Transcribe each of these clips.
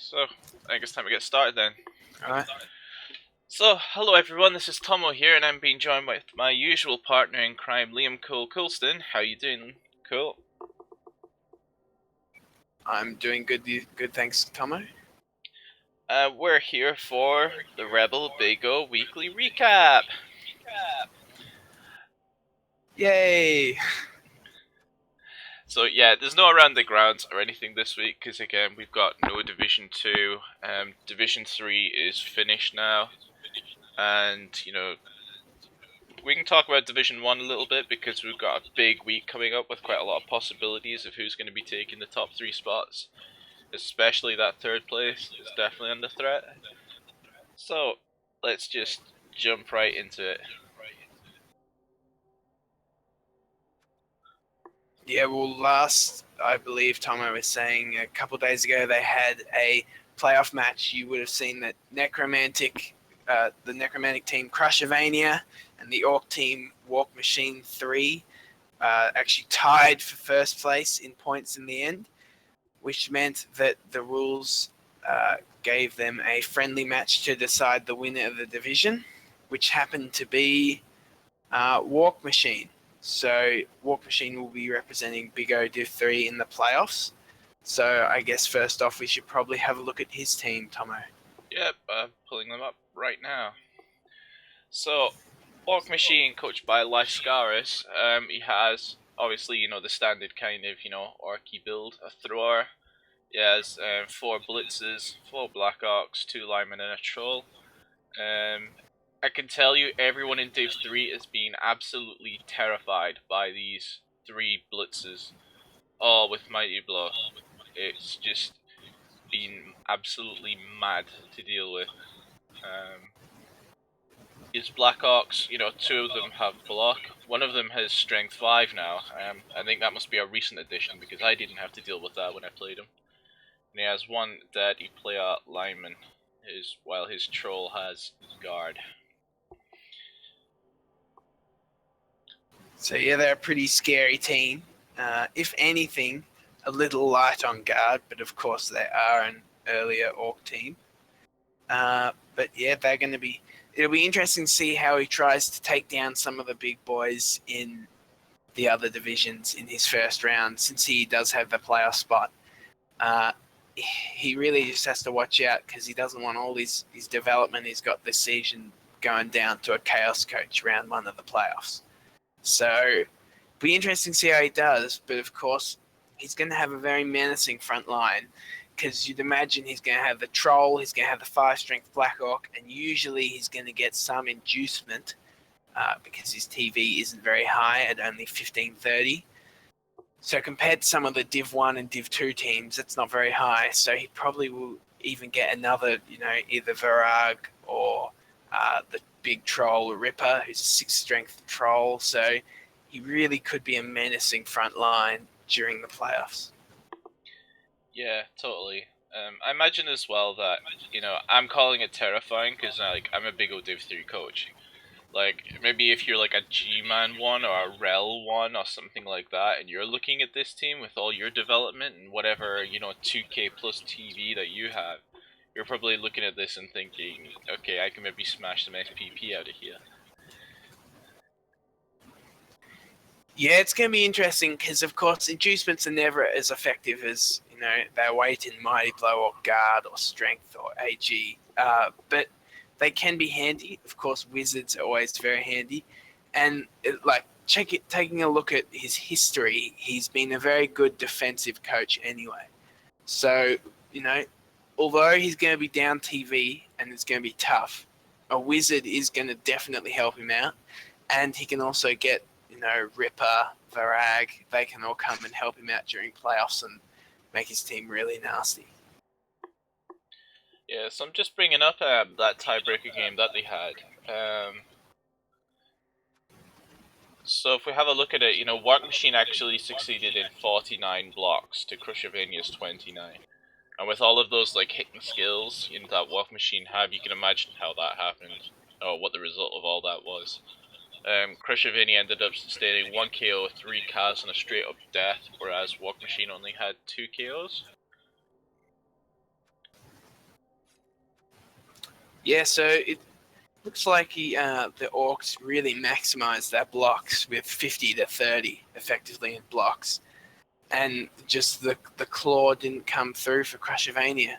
So, I guess time to get started then. Alright. So, hello everyone, this is Tomo here, and I'm being joined with my usual partner in crime, Liam Cole Coulston. How you doing, Cole? I'm doing good, thanks, Tomo. We're here for the Rebbl Big O Weekly Recap. Yay! So yeah, there's no around the grounds or anything this week, because again, we've got no Division 2. Division 3 is finished now, and, we can talk about Division 1 a little bit because we've got a big week coming up with quite a lot of possibilities of who's going to be taking the top 3 spots. Especially that third place is definitely under threat. So, let's just jump right into it. Yeah, well, I believe Tomo was saying a couple of days ago they had a playoff match. You would have seen that the Necromantic team Crushivania and the Orc team Walk Machine 3 actually tied for first place in points in the end, which meant that the rules gave them a friendly match to decide the winner of the division, which happened to be Walk Machine. So Walk Machine will be representing Big O Div 3 in the playoffs. So I guess first off we should probably have a look at his team, Tomo. Yep, I'm pulling them up right now. So, Orc Machine, coached by Lyscaris, he has, obviously, the standard kind of, Orky build, a thrower. He has 4 blitzes, 4 Black Orcs, 2 linemen, and a troll. I can tell you everyone in Div 3 is being absolutely terrified by these 3 blitzes. All with Mighty Blow. It's just been absolutely mad to deal with. His Black Orcs, 2 of them have block. One of them has Strength 5 now. I think that must be a recent addition because I didn't have to deal with that when I played him. And he has 1 Daddy Player lineman, while his troll has guard. So yeah, they're a pretty scary team. If anything, a little light on guard, but of course they are an earlier Orc team. But yeah, they're going to be. It'll be interesting to see how he tries to take down some of the big boys in the other divisions in his first round, since he does have the playoff spot. He really just has to watch out because he doesn't want all his development he's got this season going down to a Chaos Coach round 1 of the playoffs. So it'll be interesting to see how he does, but of course he's going to have a very menacing front line because you'd imagine he's going to have the Troll, he's going to have the 5-strength Black Orc, and usually he's going to get some inducement because his TV isn't very high at only 1530. So compared to some of the Div 1 and Div 2 teams, that's not very high. So he probably will even get another, either Varag or the big troll Ripper, who's a 6-strength troll. So he really could be a menacing front line during the playoffs. Yeah, totally. I imagine as well that, I'm calling it terrifying because I'm a big old Div 3 coach. Maybe if you're like a G-Man 1 or a Rel 1 or something like that, and you're looking at this team with all your development and whatever, 2K plus TV that you have, you're probably looking at this and thinking, okay, I can maybe smash some SPP out of here. Yeah, it's going to be interesting because, of course, inducements are never as effective as, their weight in Mighty Blow or Guard or Strength or AG. But they can be handy. Of course, Wizards are always very handy. And, taking a look at his history, he's been a very good defensive coach anyway. So, although he's going to be down TV and it's going to be tough, a Wizard is going to definitely help him out. And he can also get Ripper, Varag, they can all come and help him out during playoffs and make his team really nasty. Yeah, so I'm just bringing up that tiebreaker game that they had. So if we have a look at it, Work Machine actually succeeded in 49 blocks to Crushivania's 29. And with all of those hitting skills that Work Machine have, you can imagine how that happened, or what the result of all that was. Crushivania ended up sustaining 1 KO, 3 KOs, and a straight up death, whereas Walk Machine only had 2 KOs. Yeah, so it looks like the Orcs really maximised their blocks with 50 to 30 effectively in blocks. And just the claw didn't come through for Crushivania,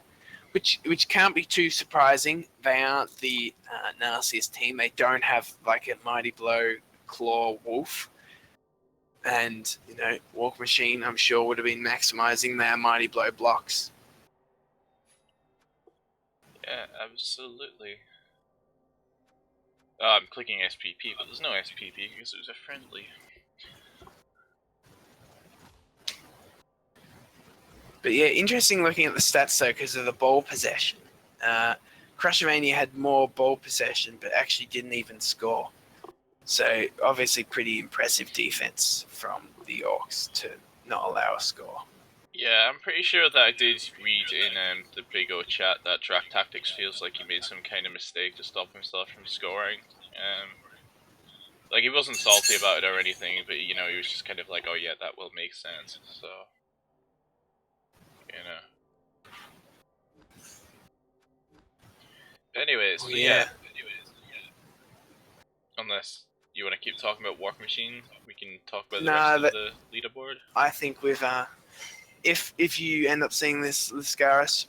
which can't be too surprising. They aren't the nastiest team. They don't have like a Mighty Blow claw wolf. And, Walk Machine, I'm sure, would have been maximising their Mighty Blow blocks. Yeah, absolutely. I'm clicking SPP, but there's no SPP because it was a friendly. But yeah, interesting looking at the stats though because of the ball possession. Crushivania had more ball possession, but actually didn't even score. So obviously, pretty impressive defense from the Orcs to not allow a score. Yeah, I'm pretty sure that I did read in the Big O chat that Draft Tactics feels like he made some kind of mistake to stop himself from scoring. Like he wasn't salty about it or anything, but he was just kind of like, oh yeah, that will make sense. So, you know. Anyways, so yeah. Unless you want to keep talking about Walk Machine, we can talk about the rest of the leaderboard. I think with if you end up seeing this Lascaris,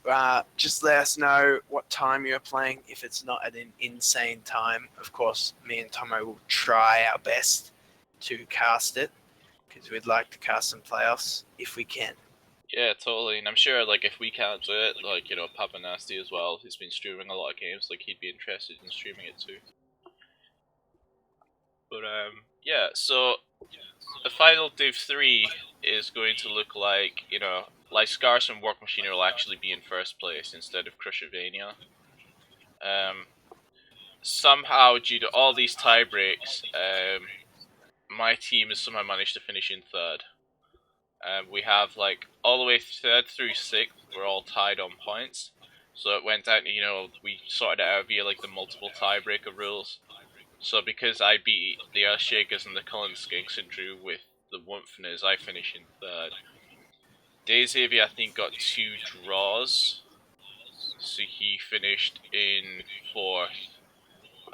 just let us know what time you're playing. If it's not at an insane time, of course, me and Tomo will try our best to cast it because we'd like to cast some playoffs if we can. Yeah, totally. And I'm sure, like, if we can't do it, like, Papa Nasty as well, he's been streaming a lot of games, like, he'd be interested in streaming it too. But, yeah, so the final Div 3 is going to look like, like Scars and Work Machine will actually be in first place instead of Crushivania. Somehow, due to all these tie breaks, my team has somehow managed to finish in third. We have like all the way third through sixth, we're all tied on points. So it went down to, we sorted it out via like the multiple tiebreaker rules. So because I beat the Earthshakers and the Cullen Skinks and drew with the Wumpfners, I finish in third. Xavier, I think, got 2 draws. So he finished in fourth.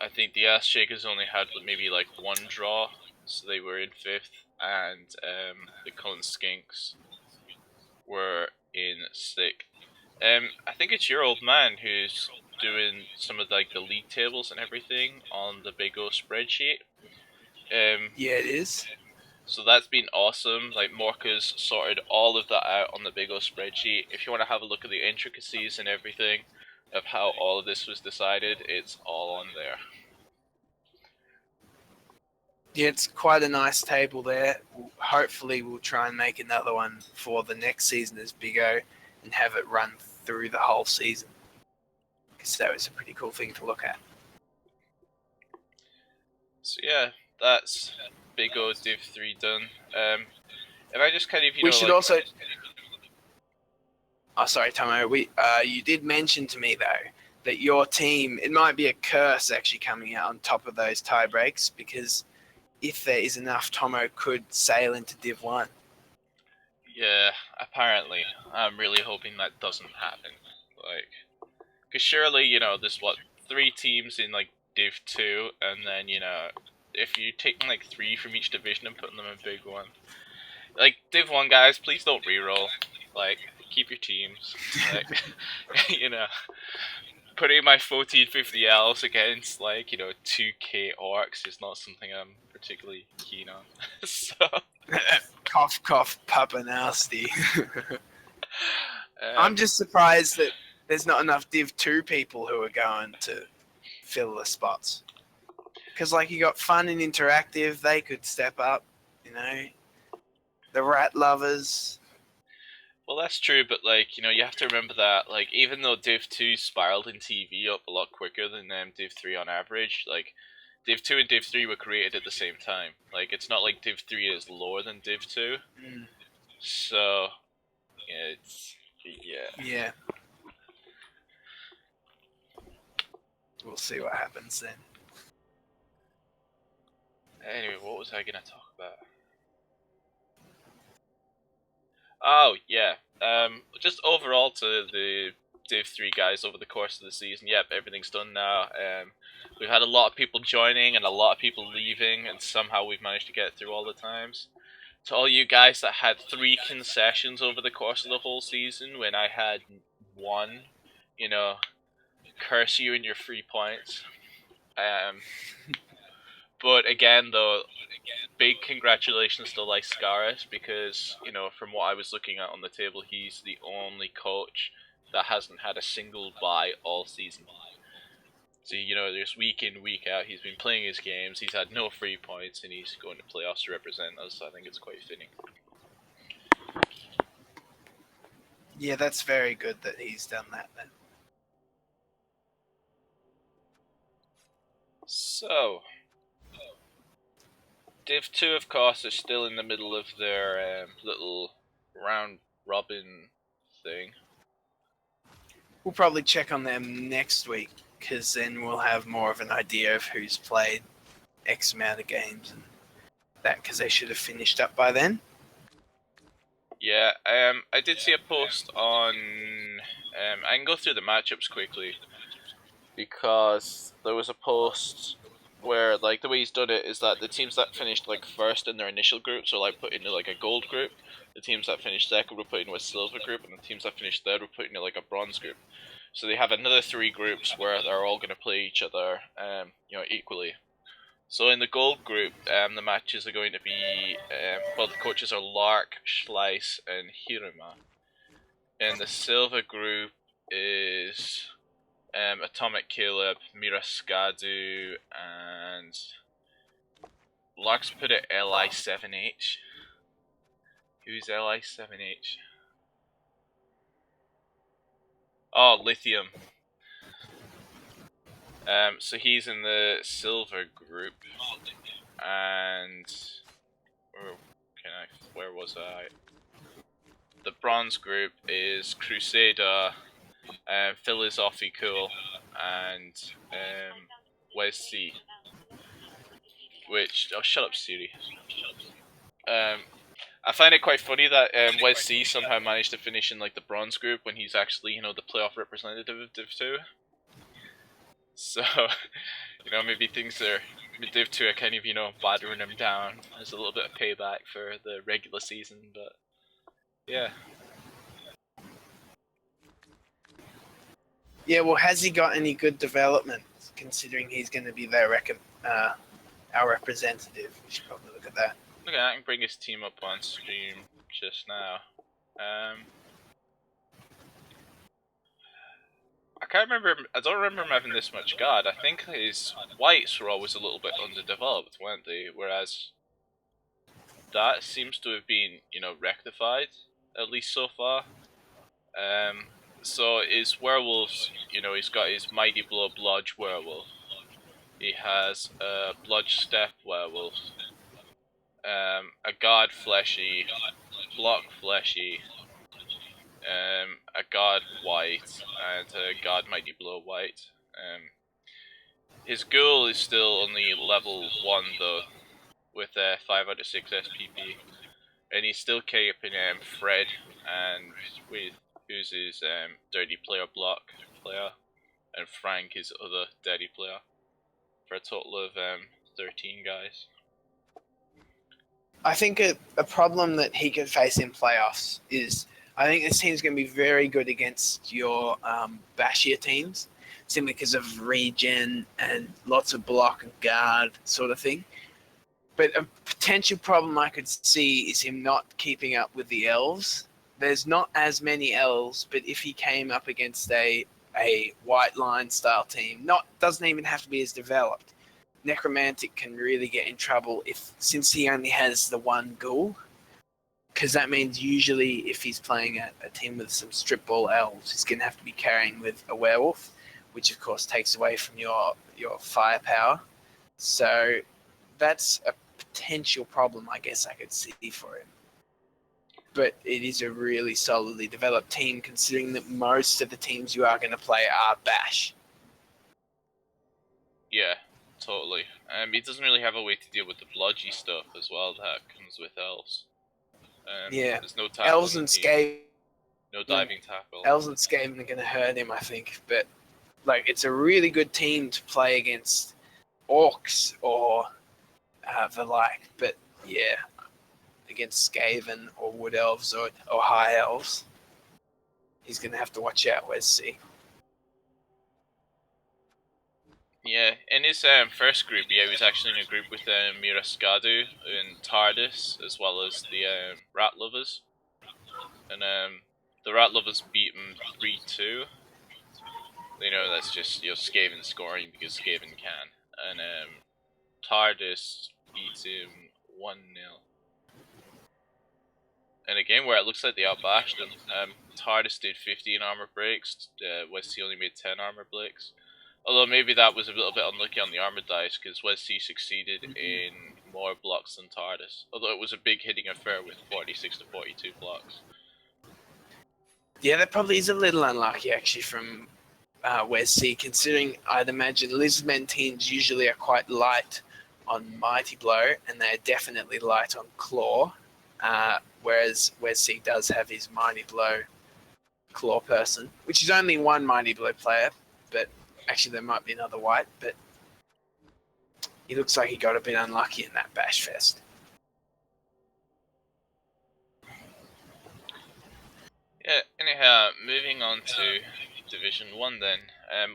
I think the Earthshakers only had maybe like 1 draw, so they were in fifth. And the Cullen Skinks were in sixth. I think it's your old man who's doing some of like the league tables and everything on the Big O spreadsheet. Yeah, it is. So that's been awesome. Like Morka's sorted all of that out on the Big O spreadsheet. If you want to have a look at the intricacies and everything of how all of this was decided, it's all on there. Yeah, it's quite a nice table there. Hopefully, we'll try and make another one for the next season as Big O and have it run through the whole season. Because that was a pretty cool thing to look at. So yeah, that's Big O Div 3 done. And I just kind of, we should also... Oh, sorry, Tomo. You did mention to me, though, that your team, it might be a curse actually coming out on top of those tie breaks because if there is enough, Tomo could sail into Div 1. Yeah, apparently. I'm really hoping that doesn't happen. Like, because surely, there's 3 teams in like Div 2, and then, if you're taking like 3 from each division and putting them in Big 1. Like, Div 1 guys, please don't reroll. Like, keep your teams. Like, putting my 1450 elves against, like, 2k orcs is not something I'm particularly keen on. So... Cough, cough, Papa Nasty. I'm just surprised that there's not enough Div 2 people who are going to fill the spots. Because, like, you got Fun and Interactive, they could step up, The Rat Lovers. Well, that's true, but, like, you have to remember that, like, even though Div 2 spiraled in TV up a lot quicker than Div 3 on average, like, Div 2 and Div 3 were created at the same time. Like, it's not like Div 3 is lower than Div 2. So, yeah, Yeah. We'll see what happens then. Anyway, what was I gonna talk about? Oh, yeah. Just overall to the Div 3 guys over the course of the season. Yep, everything's done now. We've had a lot of people joining and a lot of people leaving, and somehow we've managed to get through all the times. To all you guys that had 3 concessions over the course of the whole season when I had 1, curse you and your 3 points. But again, though, big congratulations to Lyskaris because, from what I was looking at on the table, he's the only coach that hasn't had a single bye all season. So, there's week in, week out, he's been playing his games, he's had no free points, and he's going to playoffs to represent us, so I think it's quite fitting. Yeah, that's very good that he's done that then. So, Div 2, of course, is still in the middle of their little round robin thing. We'll probably check on them next week, because then we'll have more of an idea of who's played X amount of games and that, because they should have finished up by then. Yeah, I did see a post on. I can go through the matchups quickly because there was a post where, like, the way he's done it is that the teams that finished like first in their initial groups are like put into like a gold group. The teams that finished second were put into a silver group, and the teams that finished third were put into like a bronze group. So they have another 3 groups where they're all going to play each other, equally. So in the gold group, the matches are going to be, the coaches are Lark, Schleiss, and Hiruma. In the silver group is Atomic Caleb, Miraskadu, and Lark's put it Li7H. Who's Li7H? Oh, Lithium. So he's in the silver group, and where was I? The bronze group is Crusader, Philosophical, and Wes C. Which shut up, Siri. I find it quite funny that Wes C somehow managed to finish in like the bronze group when he's actually the playoff representative of Div 2. So, maybe things are Div 2 are kind of, battering him down as a little bit of payback for the regular season, but yeah. Yeah, well, has he got any good development, considering he's going to be our representative? We should probably look at that. Okay, I can bring his team up on stream just now. I don't remember him having this much guard. I think his whites were always a little bit underdeveloped, weren't they? Whereas that seems to have been, rectified, at least so far. So his werewolves, he's got his Mighty Blow Blodge werewolf. He has a Blodge Step werewolf. A guard fleshy, block fleshy, a guard white, and a guard mighty blow white. His ghoul is still only level 1 though, with 5 out of 6 SPP, and he's still keeping Fred and with who's his dirty player block player, and Frank his other dirty player, for a total of 13 guys. I think a problem that he could face in playoffs is I think this team's going to be very good against your bashier teams, simply because of regen and lots of block and guard sort of thing. But a potential problem I could see is him not keeping up with the elves. There's not as many elves, but if he came up against a white line style team, doesn't even have to be as developed, Necromantic can really get in trouble since he only has the 1 ghoul, because that means usually if he's playing a team with some strip ball elves, he's going to have to be carrying with a werewolf, which of course takes away from your firepower. So that's a potential problem I guess I could see for him. But it is a really solidly developed team, considering that most of the teams you are going to play are bash. Yeah. Totally. He doesn't really have a way to deal with the blodgy stuff as well that comes with elves. Yeah. There's no time. Elves and Scale No diving tackle. Elves and Skaven are going to hurt him, I think. But like, it's a really good team to play against orcs or the like. But yeah, against Skaven or wood elves or high elves, he's going to have to watch out. Where's C? Yeah, in his first group, he was actually in a group with Miraskadu and Tardis, as well as the Rat Lovers. And the Rat Lovers beat him 3-2. You know, that's just Skaven scoring because Skaven can. And Tardis beats him 1-0. In a game where it looks like they outbashed him. Tardis did 15 armor breaks, West only made 10 armor breaks. Although maybe that was a little bit unlucky on the armor dice, because West succeeded in more blocks than Tardis. Although it was a big hitting affair with 46 to 42 blocks. Yeah, that probably is a little unlucky, actually, from West C, considering I'd imagine Lisbon teams usually are quite light on Mighty Blow, and they're definitely light on Claw, whereas West C does have his Mighty Blow Claw person, which is only one Mighty Blow player, but actually there might be another white, but he looks like he got a bit unlucky in that Bash Fest. Yeah, anyhow, moving on to Division 1 then.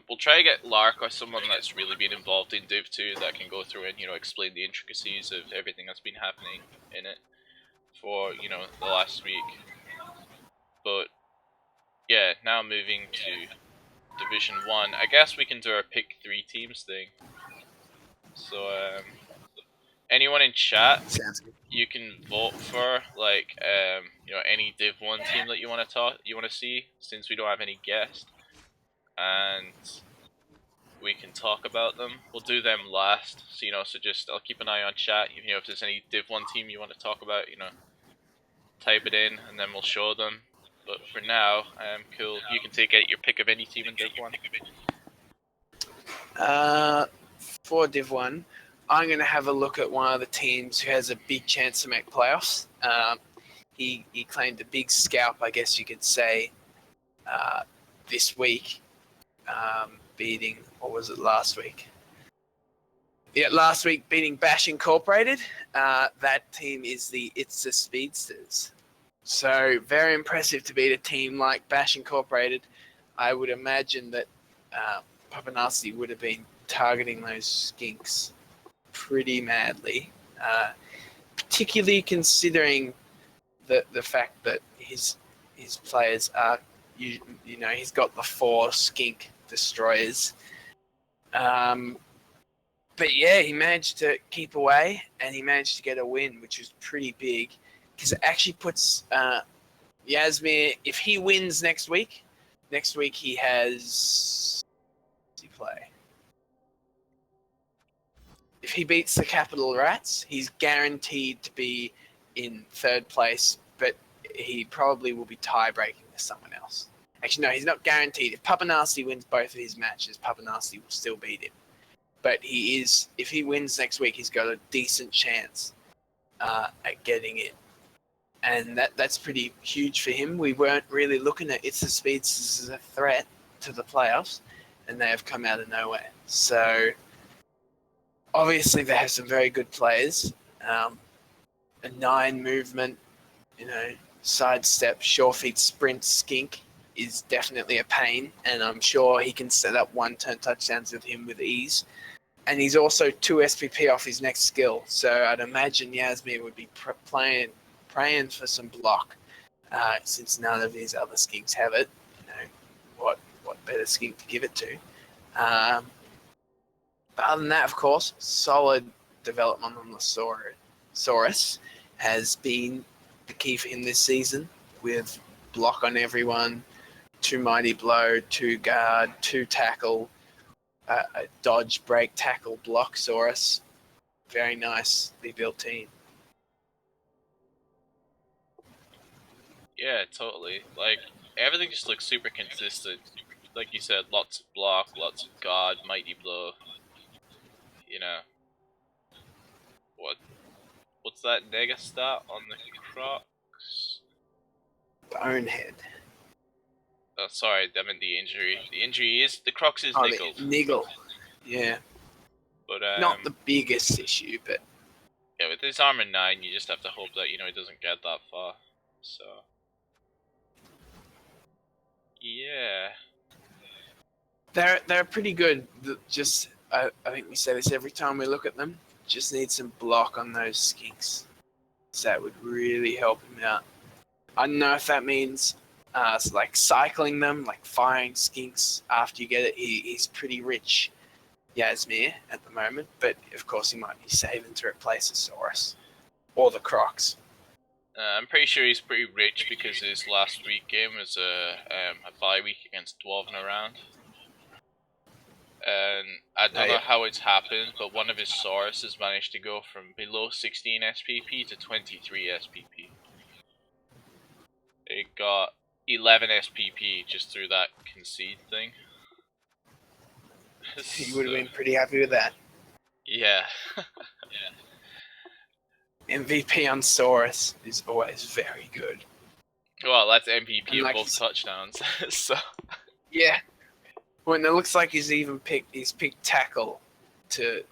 We'll try to get Lark or someone that's really been involved in Div 2 that can go through and, explain the intricacies of everything that's been happening in it for, the last week. But, yeah, now moving to Division 1, I guess we can do our pick 3 teams thing. So, anyone in chat, Sounds good. you can vote for any Div 1 team that you want to see, since we don't have any guests, and we can talk about them. We'll do them last, so just I'll keep an eye on chat. If there's any Div 1 team you want to talk about, type it in and then we'll show them. But for now, cool. You can take your pick of any team in Div 1. For Div 1, I'm going to have a look at one of the teams who has a big chance to make playoffs. He claimed a big scalp, I guess you could say, this week, beating, or was it last week? Yeah, last week beating Bash Incorporated. That team is It's the Speedsters. So very impressive to beat a team like Bash Incorporated. I would imagine that Papanasi would have been targeting those skinks pretty madly, particularly considering the fact that his players are, he's got the 4 skink destroyers. But yeah, he managed to keep away and he managed to get a win, which was pretty big, because it actually puts Yasmir, if he wins next week he has, what does he play? If he beats the Capital Rats, he's guaranteed to be in 3rd place, but he probably will be tie-breaking with someone else. Actually, no, he's not guaranteed. If Papanasi wins both of his matches, Papanasi will still beat him. But if he wins next week, he's got a decent chance at getting it. And that's pretty huge for him. We weren't really looking at It's the Speeds as a threat to the playoffs, and they have come out of nowhere. So obviously they have some very good players. A 9 movement, sidestep, sure feet, sprint, skink is definitely a pain, and I'm sure he can set up 1-turn touchdowns with him with ease. And he's also 2 SPP off his next skill, so I'd imagine Yasmir would be praying for some block, since none of his other skinks have it. What better skink to give it to? But other than that, of course, solid development on the Saurus has been the key for him this season, with block on everyone, 2 mighty blow, 2 guard, 2 tackle, a dodge, break, tackle, block Saurus. Very nicely built team. Yeah, totally. Like, everything just looks super consistent. Like you said, lots of block, lots of guard, mighty blow. What's that nega stat on the Crocs? Bonehead. Oh, sorry, I meant the injury. The injury is the Crocs is Oh, the nickeled, niggle. Yeah, but not the biggest issue, but yeah, with his armor 9, you just have to hope that he doesn't get that far. So yeah, they're pretty good. Just I think we say this every time we look at them. Just need some block on those skinks. So that would really help him out. I don't know if that means like cycling them, like firing skinks after you get it. He's pretty rich, Yasmir, at the moment, but of course he might be saving to replace a Saurus or the Crocs. I'm pretty sure he's pretty rich because his last week game was a bye week against Dwarven around. And I don't know how it's happened, but one of his Saurus has managed to go from below 16 SPP to 23 SPP. It got 11 SPP just through that concede thing. He would have been pretty happy with that. Yeah. MVP on Saurus is always very good. Well, that's MVP And of like both touchdowns. So yeah, when it looks like he's picked tackle to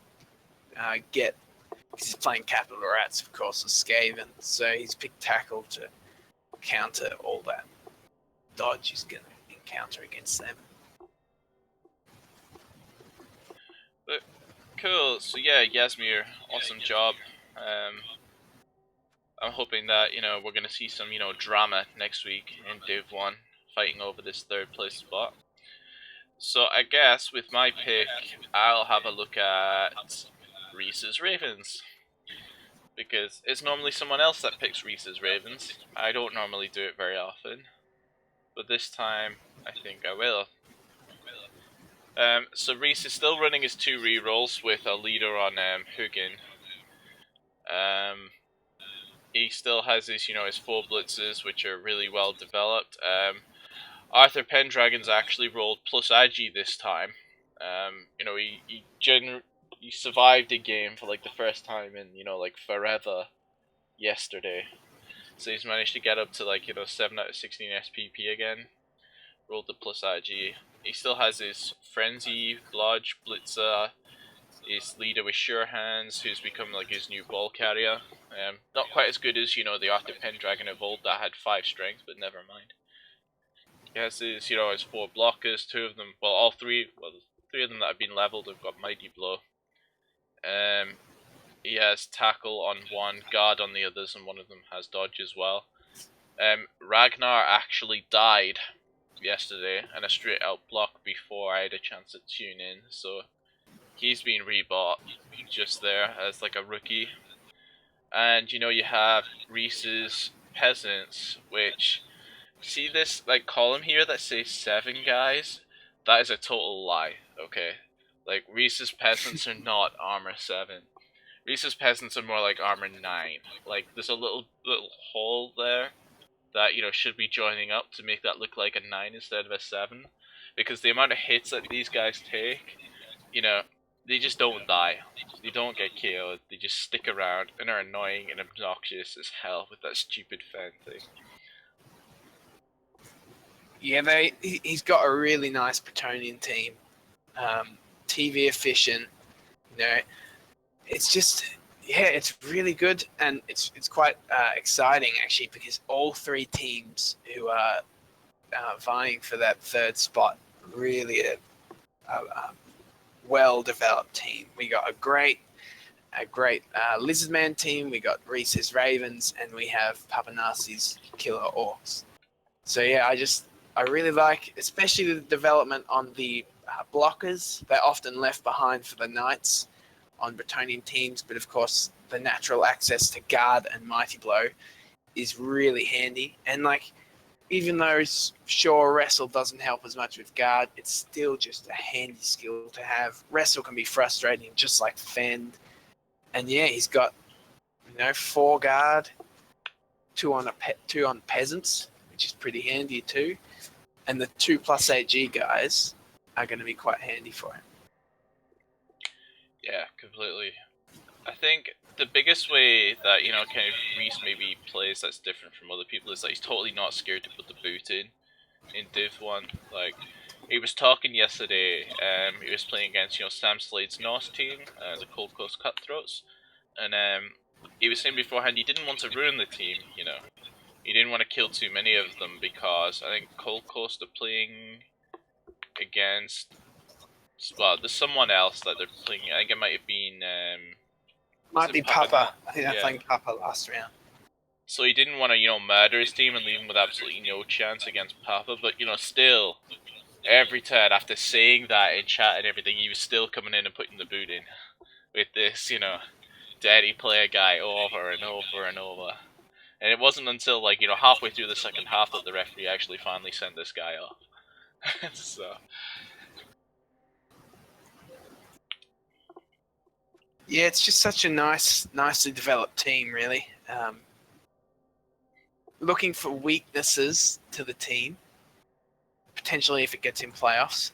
get. Because he's playing Capital Rats, of course, with Skaven, so he's picked tackle to counter all that dodge he's going to encounter against them. but cool. So yeah, Yasmir, awesome job. I'm hoping that we're gonna see some drama next week in Div 1, fighting over this 3rd place spot. So I guess with my pick, I'll have a look at Reese's Ravens, because it's normally someone else that picks Reese's Ravens. I don't normally do it very often, but this time I think I will. So Reese is still running his 2 rerolls with a leader on Hugin. He still has his 4 blitzes, which are really well developed. Arthur Pendragon's actually rolled plus IG this time. He survived a game for like the first time in like forever yesterday. So he's managed to get up to like 7 out of 16 SPP again. Rolled the plus IG. He still has his Frenzy, Blodge, Blitzer, his leader with Sure Hands, who's become like his new ball carrier. Not quite as good as the Arthur Pendragon of old that had 5 strength, but never mind. He has his 4 blockers, 2 of them, all 3, 3 of them that have been leveled have got Mighty Blow. He has tackle on 1, guard on the others, and one of them has dodge as well. Ragnar actually died yesterday, and a straight out block before I had a chance to tune in, so he's been rebought just there as like a rookie. And you have Reese's Peasants, which, see this like column here that says 7 guys? That is a total lie, okay? Like, Reese's Peasants are not armor 7. Reese's Peasants are more like armor 9. Like, there's a little hole there that should be joining up to make that look like a 9 instead of a 7, because the amount of hits that these guys take, they just don't die. They don't get killed. They just stick around and are annoying and obnoxious as hell with that stupid fan thing. Yeah, he's got a really nice Bretonian team. TV efficient, it's just, it's really good, and it's quite exciting actually, because all 3 teams who are vying for that 3rd spot really a well-developed team. We got a great Lizardman team. We got Reese's Ravens, and we have Papanasi's Killer Orcs. So yeah, I really like, especially the development on the blockers. They're often left behind for the Knights on Bretonian teams, but of course the natural access to guard and Mighty Blow is really handy. And like, even though sure Wrestle doesn't help as much with guard, it's still just a handy skill to have. Wrestle can be frustrating, just like Fend. And yeah, he's got 4 guard, 2 on peasants, which is pretty handy too. And the 2 plus AG guys are going to be quite handy for him. Yeah, completely. I think the biggest way that kind of Reese maybe plays that's different from other people is that he's totally not scared to put the boot in. in Div 1. Like, he was talking yesterday, he was playing against, Sam Slade's Norse team, the Cold Coast Cutthroats, and he was saying beforehand he didn't want to ruin the team, He didn't want to kill too many of them because I think Cold Coast are playing against, well, there's someone else that they're playing. I think it might have been, is Might it be Papa? Papa. I think they're Yeah. playing Papa last round. So he didn't want to, murder his team and leave them with absolutely no chance against Papa. But still, every turn after saying that in chat and everything, he was still coming in and putting the boot in with this, daddy player guy over and over and over. And it wasn't until halfway through the second half that the referee actually finally sent this guy off. So Yeah, it's just such a nicely developed team, really. Looking for weaknesses to the team, potentially if it gets in playoffs.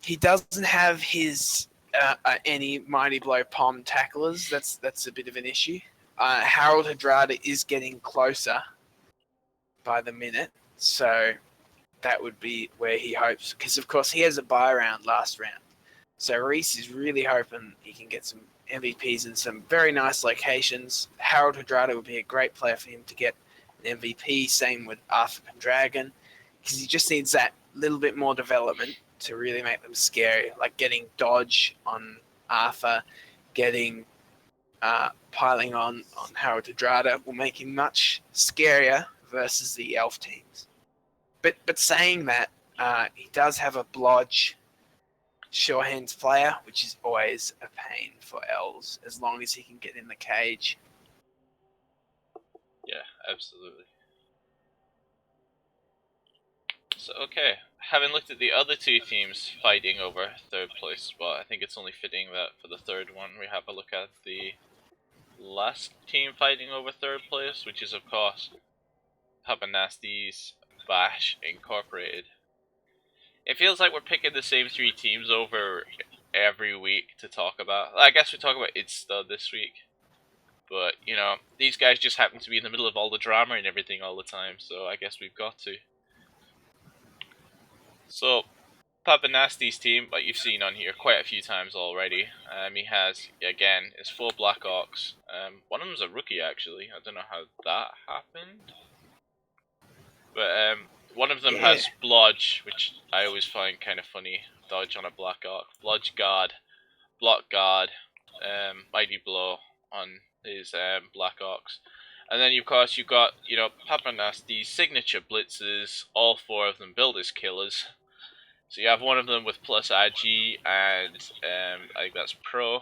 He doesn't have his any Mighty Blow Palm tacklers. That's a bit of an issue. Harold Hadrada is getting closer by the minute, so that would be where he hopes, because of course he has a bye round last round. So Reese is really hoping he can get some MVPs in some very nice locations. Harold Hadrada would be a great player for him to get an MVP. Same with Arthur Pendragon, because he just needs that little bit more development to really make them scary. Like getting dodge on Arthur, getting piling on Harold Hadrada will make him much scarier versus the elf teams. But saying that, he does have a blodge sure hands player, which is always a pain for elves as long as he can get in the cage. yeah, absolutely. So okay, having looked at the other two teams fighting over third place spot, I think it's only fitting that for the third one we have a look at the last team fighting over third place, which is of course Papa Nasty's Bash Incorporated. It feels like we're picking the same three teams over every week to talk about. I guess we talk about Id Stud this week. But, these guys just happen to be in the middle of all the drama and everything all the time, so I guess we've got to. So, Papa Nasty's team, like you've seen on here quite a few times already. He has, again, his 4 Black Orcs. One of them's a rookie, actually. I don't know how that happened. But one of them has Blodge, which I always find kind of funny. Dodge on a Black Orc. Blodge Guard, Block Guard, Mighty Blow on his Black Orcs. And then, of course, you've got, Papa Nasty's signature blitzes, all 4 of them build as killers. So you have one of them with plus IG, and I think that's Pro.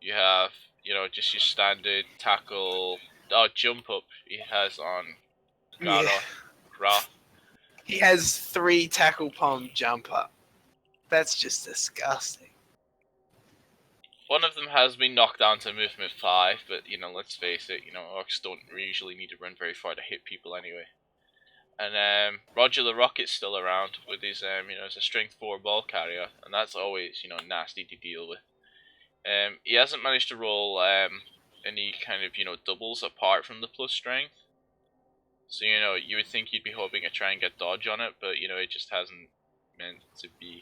You have, just your standard tackle, jump up he has on Gardoth. Ra. He has 3 tackle palm jump up. That's just disgusting. One of them has been knocked down to movement 5, but, let's face it, orcs don't usually need to run very far to hit people anyway. And Roger the Rocket's still around with his, as a strength 4 ball carrier, and that's always, nasty to deal with. He hasn't managed to roll any kind of, doubles apart from the plus strength. So, you would think you'd be hoping to try and get dodge on it, but, it just hasn't meant to be.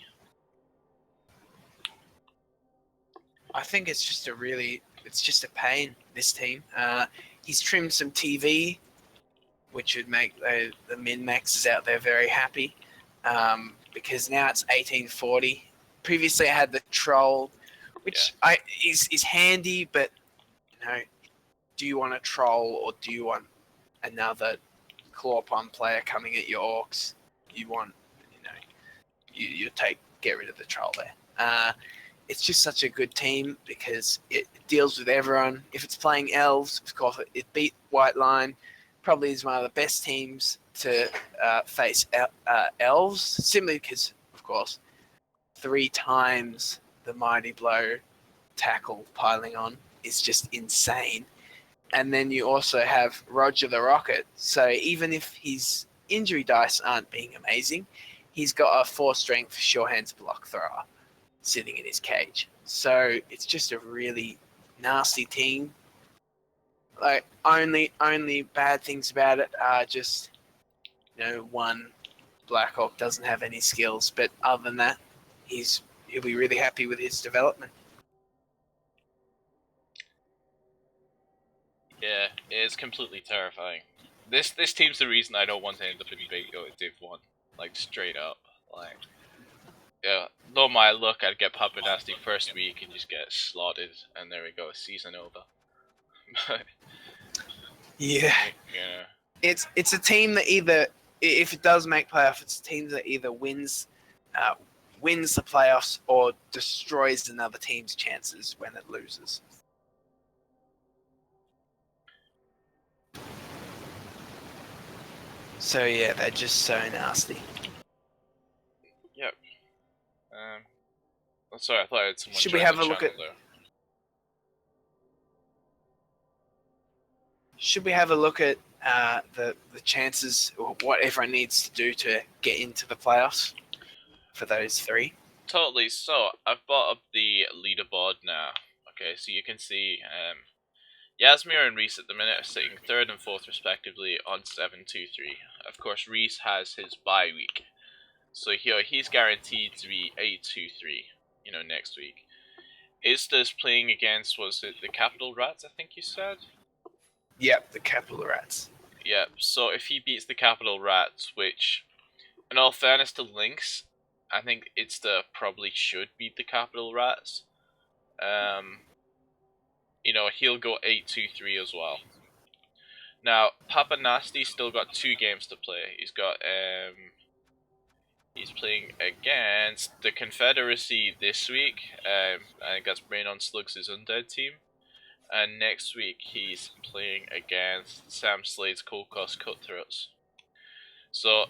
I think it's just a pain, this team. He's trimmed some TV, which would make the min-maxes out there very happy, because now it's 1840. Previously I had the troll, which is handy, but, do you want a troll or do you want another claw palm player coming at your orcs? You want, you get rid of the troll there. It's just such a good team because it deals with everyone. If it's playing elves, of course, it beat White Line. Probably is one of the best teams to face elves, simply because, of course, 3 times the Mighty Blow tackle piling on is just insane. And then you also have Roger the Rocket. So even if his injury dice aren't being amazing, he's got a 4 strength sure hands block thrower sitting in his cage. So it's just a really nasty team. Like only bad things about it are just one Blackhawk doesn't have any skills, but other than that, he'll be really happy with his development. Yeah, it's completely terrifying. This team's the reason I don't want to end up in Big O Div 1. Like, straight up. Like, yeah, no my luck, I'd get Papa Nasty first week and just get slotted, and there we go, season over. Yeah. Yeah. It's a team that either, if it does make playoffs, it's a team that either wins the playoffs or destroys another team's chances when it loses. So yeah, they're just so nasty. Yep. Oh, sorry, I thought I had someone Should join we have the a look channel at? there. Should we have a look at the chances, or what everyone needs to do to get into the playoffs for those three? Totally. So I've brought up the leaderboard now. Okay, so you can see Yasmir and Reese at the minute are sitting third and fourth respectively on 7-2-3. Of course, Reese has his bye week, so he's guaranteed to be 8-2-3. Next week. Ista's playing against, was it the Capital Rats? I think you said. Yep, the Capital Rats. Yep. So if he beats the Capital Rats, which, in all fairness to Lynx, I think Ista probably should beat the Capital Rats. He'll go 8-2-3 as well. Now, Papa Nasty still got 2 games to play. He's playing against the Confederacy this week. I think that's Brain on Slugs' Undead team. And next week he's playing against Sam Slade's Cold Cost Cutthroats. So,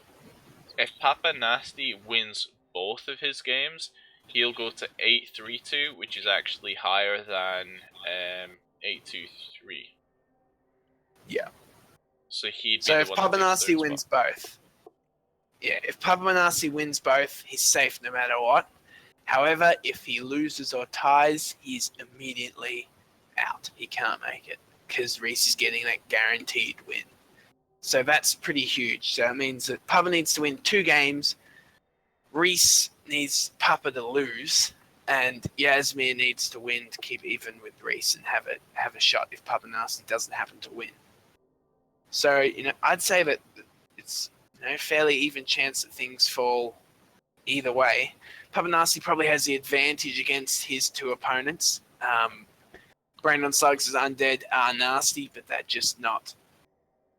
if Papa Nasty wins both of his games, he'll go to 8-3-2, which is actually higher than 8-2-3. Yeah. So he'd be So the if one Papa that takes Nasty third wins spot. both, if Papa Nasty wins both, he's safe no matter what. However, if he loses or ties, he's immediately out. He can't make it because Reese is getting that guaranteed win. So that's pretty huge. So it means that Papa needs to win 2 games. Reese needs Papa to lose, and Yasmir needs to win to keep even with Reese and have a shot if Papa Nasty doesn't happen to win. So I'd say that it's fairly even chance that things fall either way. Papa Nasty probably has the advantage against his 2 opponents. Brandon Slugs' Undead are nasty, but they're just not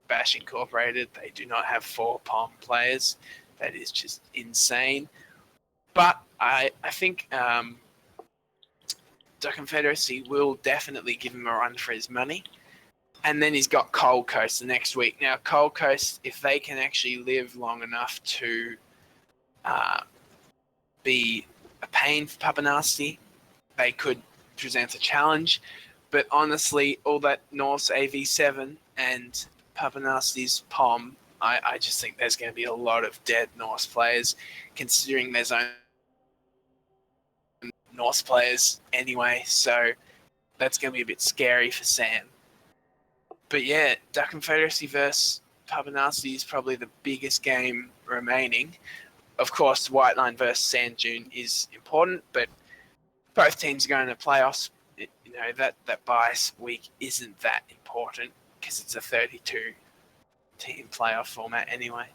Bash Incorporated. They do not have 4 POM players. That is just insane. But I think the Confederacy will definitely give him a run for his money. And then he's got Cold Coast the next week. Now, Cold Coast, if they can actually live long enough to be a pain for Papa Nasty, they could present a challenge. But honestly, all that Norse AV7 and Papa Nasty's POM, I just think there's going to be a lot of dead Norse players, considering there's only Norse players anyway. So that's going to be a bit scary for Sam. But yeah, Duck Confederacy versus Papa Nasty is probably the biggest game remaining. Of course, White Line versus Sand Dune is important, but both teams are going to playoffs. That bias week isn't that important because it's a 32 team playoff format anyway.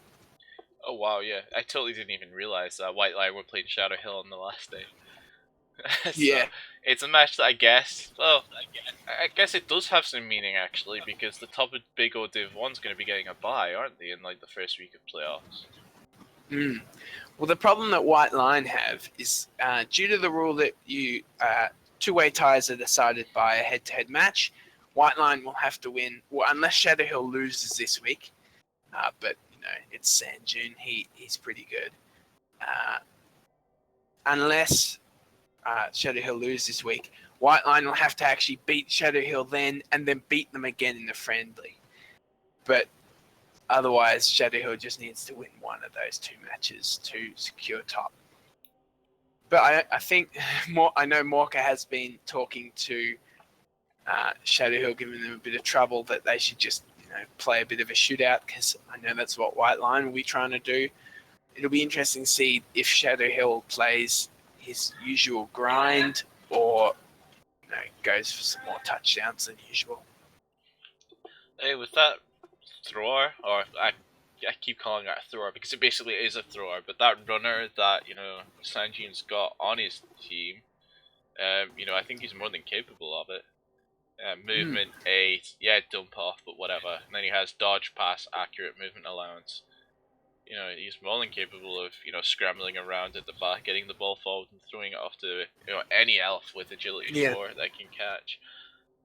Oh wow, yeah. I totally didn't even realize that White Line were playing Shadow Hill on the last day. So, Yeah. It's a match that I guess it does have some meaning actually, because the top of Big O Div 1's going to be getting a bye, aren't they, in like the first week of playoffs? Well, the problem that White Line have is due to the rule that two-way ties are decided by a head-to-head match. White Line will have to win, unless Shadow Hill loses this week. But it's Sand Dune. He's pretty good. Unless Shadow Hill loses this week, White Line will have to actually beat Shadow Hill then, and then beat them again in the friendly. But otherwise, Shadow Hill just needs to win one of those 2 matches to secure top. But I think I know Morka has been talking to Shadow Hill, giving them a bit of trouble that they should just play a bit of a shootout, because I know that's what White Line will be trying to do. It'll be interesting to see if Shadow Hill plays his usual grind or goes for some more touchdowns than usual. Hey, with that thrower, or I keep calling it a thrower because it basically is a thrower, but that runner that Sanjin's got on his team, I think he's more than capable of it. Movement 8, yeah, dump off, but whatever. And then he has dodge, pass, accurate movement allowance. He's more than capable of scrambling around at the back, getting the ball forward and throwing it off to any elf with agility 4 that can catch.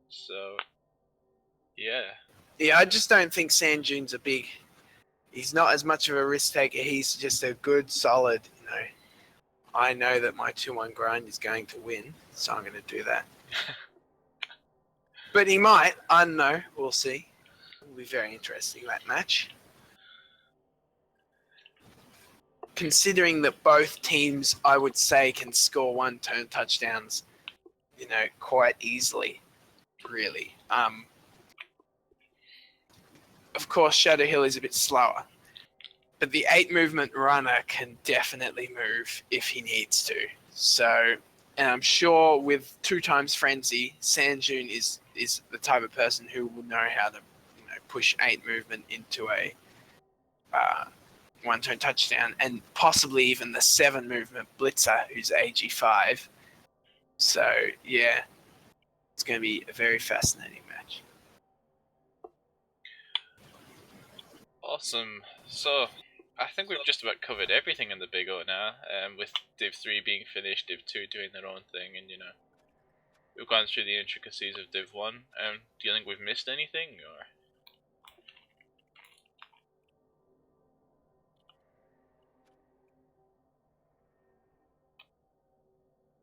So yeah, I just don't think Sanjun's a big. He's not as much of a risk taker. He's just a good, solid. I know that my 2-1 grind is going to win, so I'm going to do that. But he might. I don't know. We'll see. It'll be very interesting, that match. Considering that both teams, I would say, can score one-turn touchdowns, quite easily, really. Of course, Shadow Hill is a bit slower, but the 8-movement runner can definitely move if he needs to. So, and I'm sure with 2 times Frenzy, Sanjun is the type of person who will know how to push 8 movement into a one-turn touchdown, and possibly even the 7-movement blitzer who's AG5. So, yeah, it's going to be a very fascinating match. Awesome. So, I think we've just about covered everything in the Big O now, with Div 3 being finished, Div 2 doing their own thing, and we've gone through the intricacies of Div 1. Do you think we've missed anything, or?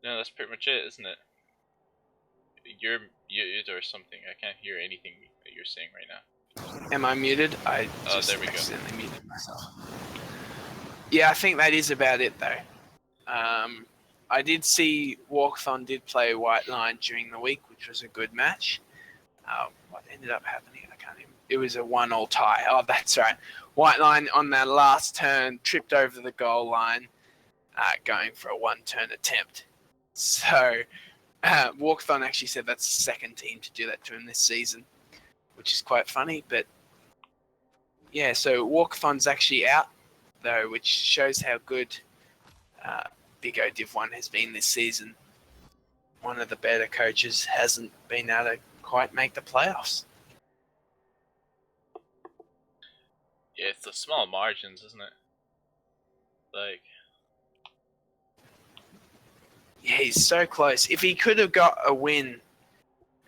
No, that's pretty much it, isn't it? You're muted or something. I can't hear anything that you're saying right now. Am I muted? I just there we go. accidentally muted myself. Yeah, I think that is about it, though. I did see Walkathon did play White Line during the week, which was a good match. What ended up happening? I can't even. It was a 1-1 tie. Oh, that's right. White Line on that last turn tripped over the goal line, going for a 1-turn attempt. So Walkathon actually said that's the second team to do that to him this season, which is quite funny. But yeah, so Walkathon's actually out, though, which shows how good Big O Div 1 has been this season. One of the better coaches hasn't been able to quite make the playoffs. Yeah, it's the small margins, isn't it? Yeah, he's so close. If he could have got a win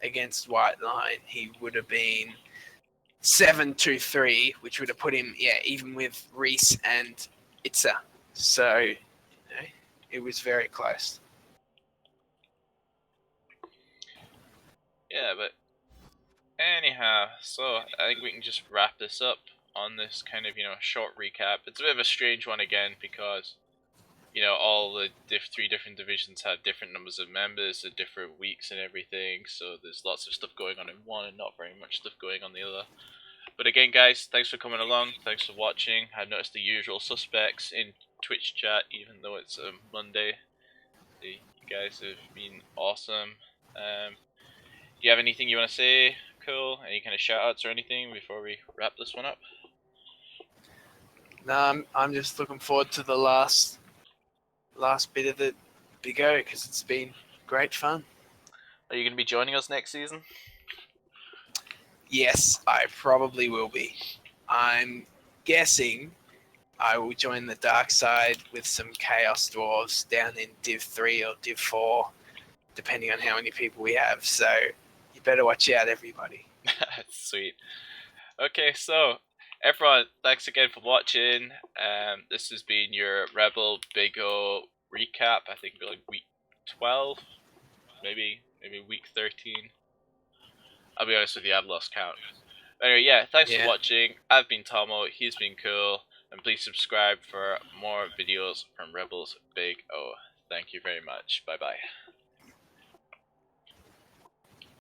against White Line, he would have been 7-2-3, which would have put him, even with Reese and Itza. So, it was very close. Yeah, but anyhow, so I think we can just wrap this up on this kind of, short recap. It's a bit of a strange one again because, all the 3 different divisions have different numbers of members at different weeks and everything, so there's lots of stuff going on in one and not very much stuff going on the other. But again, guys, thanks for coming along. Thanks for watching. I've noticed the usual suspects in Twitch chat, even though it's a Monday. You guys have been awesome. Do you have anything you want to say, Cole? Any kind of shout-outs or anything before we wrap this one up? No, I'm just looking forward to the last bit of the Big O, because it's been great fun. Are you going to be joining us next season? Yes, I probably will be. I'm guessing I will join the dark side with some Chaos Dwarves down in Div 3 or Div 4, depending on how many people we have. So you better watch out, everybody. Sweet. Okay, so everyone, thanks again for watching. This has been your Rebbl Big O recap. I think like week 12, maybe week 13. I'll be honest with you, I've lost count. Anyway, yeah, thanks for watching. I've been Tomo, he's been cool, and please subscribe for more videos from Rebbl's Big O. Thank you very much. Bye bye.